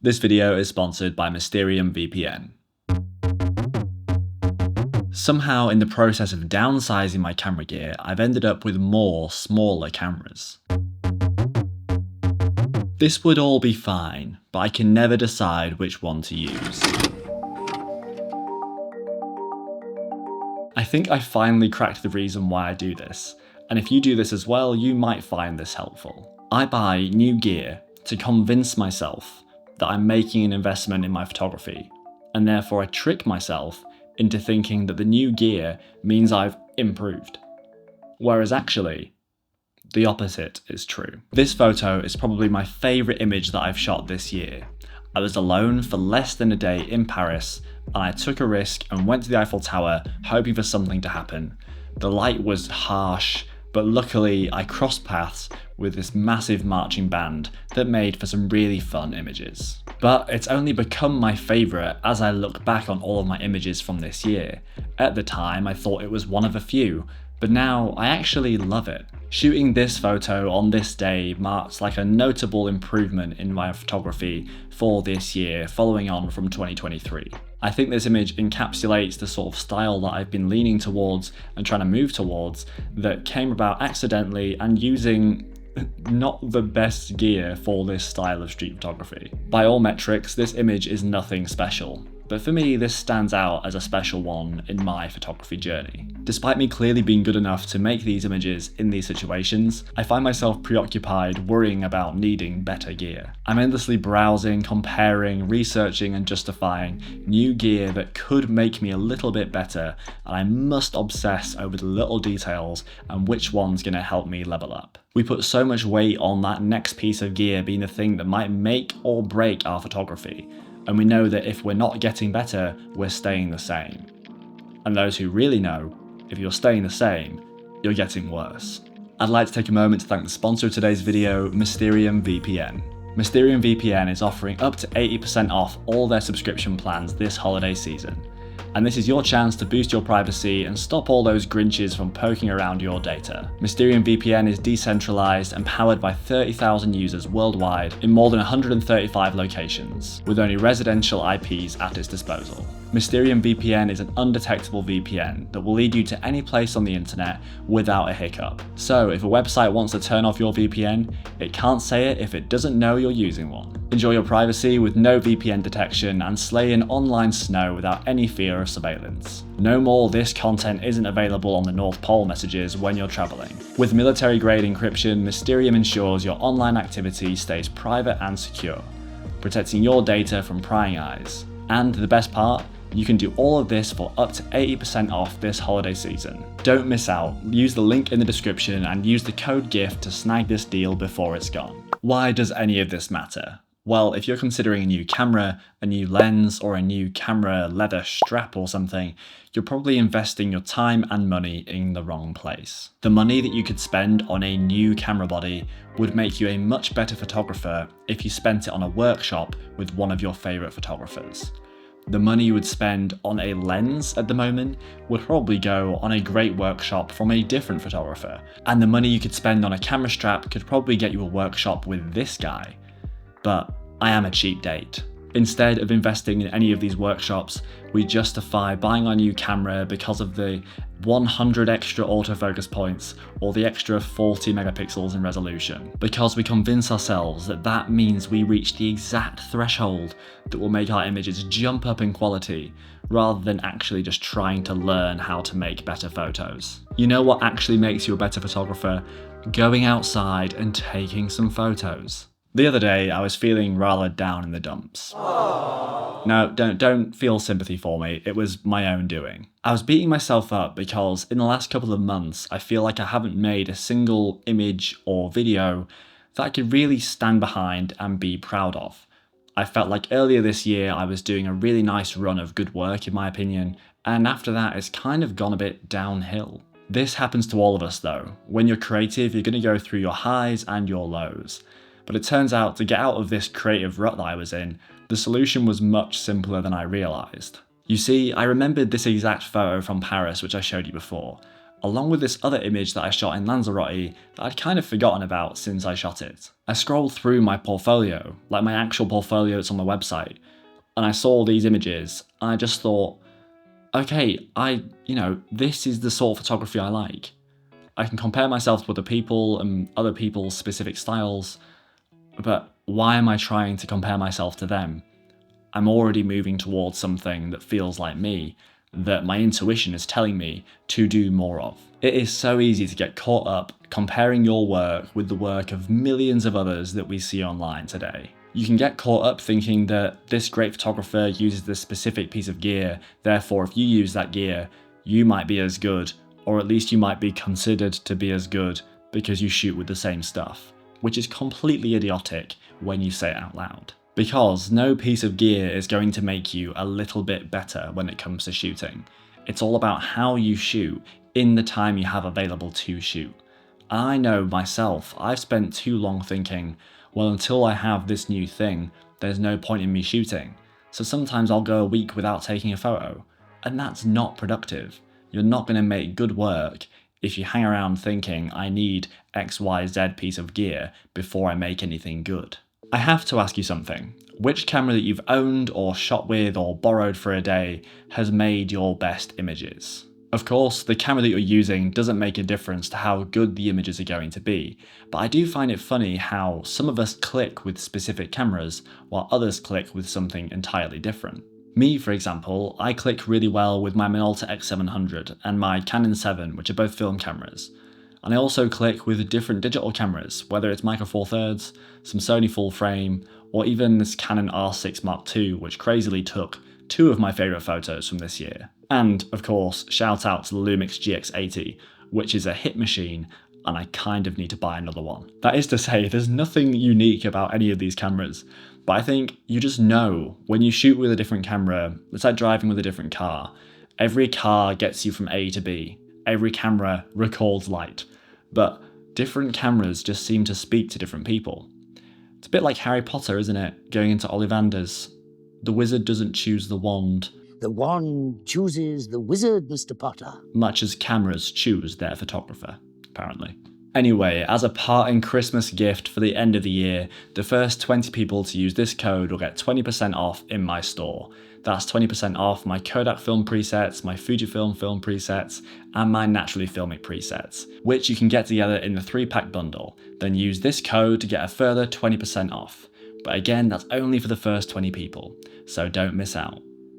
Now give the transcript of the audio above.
This video is sponsored by Mysterium VPN. Somehow in the process of downsizing my camera gear, I've ended up with more smaller cameras. This would all be fine, but I can never decide which one to use. I think I finally cracked the reason why I do this, and if you do this as well, you might find this helpful. I buy new gear to convince myself that I'm making an investment in my photography, and therefore I trick myself into thinking that the new gear means I've improved. Whereas actually, the opposite is true. This photo is probably my favourite image that I've shot this year. I was alone for less than a day in Paris, and I took a risk and went to the Eiffel Tower hoping for something to happen. The light was harsh, but luckily I crossed paths with this massive marching band that made for some really fun images. But it's only become my favourite as I look back on all of my images from this year. At the time I thought it was one of a few, but now I actually love it. Shooting this photo on this day marks like a notable improvement in my photography for this year, following on from 2023. I think this image encapsulates the sort of style that I've been leaning towards and trying to move towards that came about accidentally and using not the best gear for this style of street photography. By all metrics, this image is nothing special, but for me this stands out as a special one in my photography journey. Despite me clearly being good enough to make these images in these situations, I find myself preoccupied worrying about needing better gear. I'm endlessly browsing, comparing, researching and justifying new gear that could make me a little bit better, and I must obsess over the little details and which one's going to help me level up. We put so much weight on that next piece of gear being the thing that might make or break our photography, and we know that if we're not getting better, we're staying the same. And those who really know, if you're staying the same, you're getting worse. I'd like to take a moment to thank the sponsor of today's video, Mysterium VPN. Mysterium VPN is offering up to 80% off all their subscription plans this holiday season. And this is your chance to boost your privacy and stop all those Grinches from poking around your data. Mysterium VPN is decentralized and powered by 30,000 users worldwide in more than 135 locations, with only residential IPs at its disposal. Mysterium VPN is an undetectable VPN that will lead you to any place on the internet without a hiccup. So if a website wants to turn off your VPN, it can't say it if it doesn't know you're using one. Enjoy your privacy with no VPN detection and slay an online snow without any fear of surveillance. No more "this content isn't available on the North Pole" messages when you're traveling. With military-grade encryption, Mysterium ensures your online activity stays private and secure, protecting your data from prying eyes. And the best part? You can do all of this for up to 80% off this holiday season. Don't miss out. Use the link in the description and use the code GIFT to snag this deal before it's gone. Why does any of this matter? Well, if you're considering a new camera, a new lens, or a new camera leather strap or something, you're probably investing your time and money in the wrong place. The money that you could spend on a new camera body would make you a much better photographer if you spent it on a workshop with one of your favourite photographers. The money you would spend on a lens at the moment would probably go on a great workshop from a different photographer, and the money you could spend on a camera strap could probably get you a workshop with this guy. But I am a cheap date. Instead of investing in any of these workshops, we justify buying our new camera because of the 100 extra autofocus points or the extra 40 megapixels in resolution, because we convince ourselves that that means we reach the exact threshold that will make our images jump up in quality, rather than actually just trying to learn how to make better photos. You know what actually makes you a better photographer? Going outside and taking some photos. The other day, I was feeling rather down in the dumps. No, don't feel sympathy for me, it was my own doing. I was beating myself up because in the last couple of months, I feel like I haven't made a single image or video that I could really stand behind and be proud of. I felt like earlier this year, I was doing a really nice run of good work in my opinion, and after that, it's kind of gone a bit downhill. This happens to all of us though. When you're creative, you're gonna go through your highs and your lows. But it turns out to get out of this creative rut that I was in, the solution was much simpler than I realised. You see, I remembered this exact photo from Paris which I showed you before. along with this other image that I shot in Lanzarote that I'd kind of forgotten about since I shot it. I scrolled through my portfolio, like my actual portfolio that's on my website, and I saw these images, and I just thought, okay, this is the sort of photography I like. I can compare myself to other people and other people's specific styles, but why am I trying to compare myself to them? I'm already moving towards something that feels like me, that my intuition is telling me to do more of. It is so easy to get caught up comparing your work with the work of millions of others that we see online today. You can get caught up thinking that this great photographer uses this specific piece of gear, therefore if you use that gear, you might be as good, or at least you might be considered to be as good because you shoot with the same stuff, which is completely idiotic when you say it out loud. Because no piece of gear is going to make you a little bit better when it comes to shooting. It's all about how you shoot in the time you have available to shoot. I know myself, I've spent too long thinking, well, until I have this new thing, there's no point in me shooting. So sometimes I'll go a week without taking a photo, and that's not productive. You're not going to make good work if you hang around thinking I need XYZ piece of gear before I make anything good. I have to ask you something. Which camera that you've owned or shot with or borrowed for a day has made your best images? Of course, the camera that you're using doesn't make a difference to how good the images are going to be, but I do find it funny how some of us click with specific cameras while others click with something entirely different. Me, for example, I click really well with my Minolta X700 and my Canon 7, which are both film cameras. And I also click with different digital cameras, whether it's Micro Four Thirds, some Sony full frame, or even this Canon R6 Mark II, which crazily took two of my favourite photos from this year. And, of course, shout out to the Lumix GX80, which is a hit machine, and I kind of need to buy another one. That is to say, there's nothing unique about any of these cameras, but I think you just know when you shoot with a different camera, it's like driving with a different car. Every car gets you from A to B. Every camera records light, but different cameras just seem to speak to different people. It's a bit like Harry Potter, isn't it? Going into Ollivanders. The wizard doesn't choose the wand. The wand chooses the wizard, Mr. Potter. Much as cameras choose their photographer, apparently. Anyway, as a parting Christmas gift for the end of the year, the first 20 people to use this code will get 20% off in my store. That's 20% off my Kodak film presets, my Fujifilm film presets, and my Naturally Filmic presets, which you can get together in the 3-pack bundle. Then use this code to get a further 20% off. But again, that's only for the first 20 people, so don't miss out.